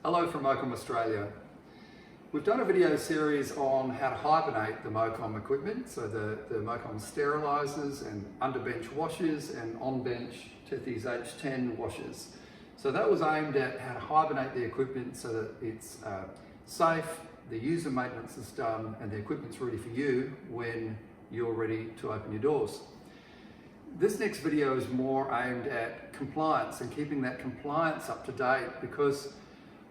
Hello from Mocom Australia. We've done a video series on how to hibernate the Mocom equipment, so the Mocom sterilisers and underbench washers and on-bench Tethys H10 washers. So that was aimed at how to hibernate the equipment so that it's safe, the user maintenance is done, and the equipment's ready for you when you're ready to open your doors. This next video is more aimed at compliance and keeping that compliance up to date, because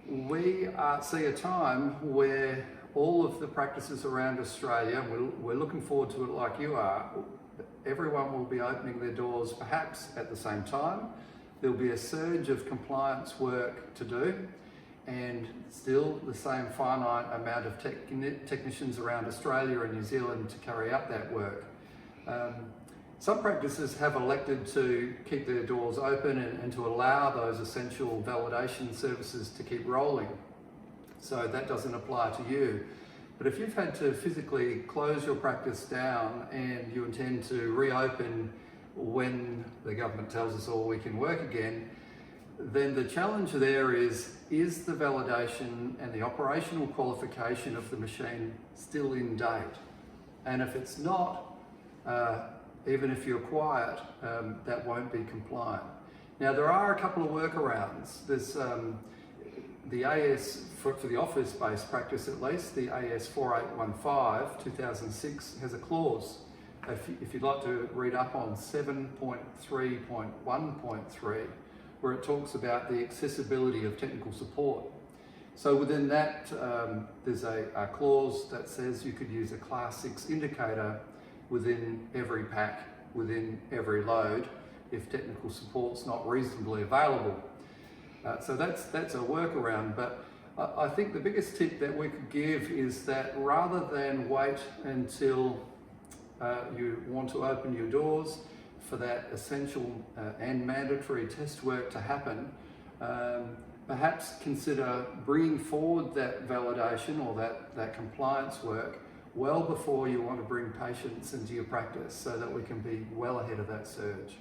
we see a time where all of the practices around Australia, we're looking forward to it like you are, everyone will be opening their doors perhaps at the same time. There'll be a surge of compliance work to do, and still the same finite amount of technicians around Australia and New Zealand to carry out that work. Some practices have elected to keep their doors open and to allow those essential validation services to keep rolling. So that doesn't apply to you. But if you've had to physically close your practice down and you intend to reopen when the government tells us all we can work again, then the challenge there is the validation and the operational qualification of the machine still in date? And if it's not, even if you're quiet, that won't be compliant. Now, there are a couple of workarounds. There's the AS, for the office-based practice at least, the AS 4815 2006 has a clause. If you'd like to read up on 7.3.1.3, where it talks about the accessibility of technical support. So within that, there's a clause that says you could use a Class 6 indicator within every pack, within every load, if technical support's not reasonably available. So that's a workaround, but I think the biggest tip that we could give is that rather than wait until you want to open your doors for that essential and mandatory test work to happen, perhaps consider bringing forward that validation or that compliance work well before you want to bring patients into your practice, so that we can be well ahead of that surge.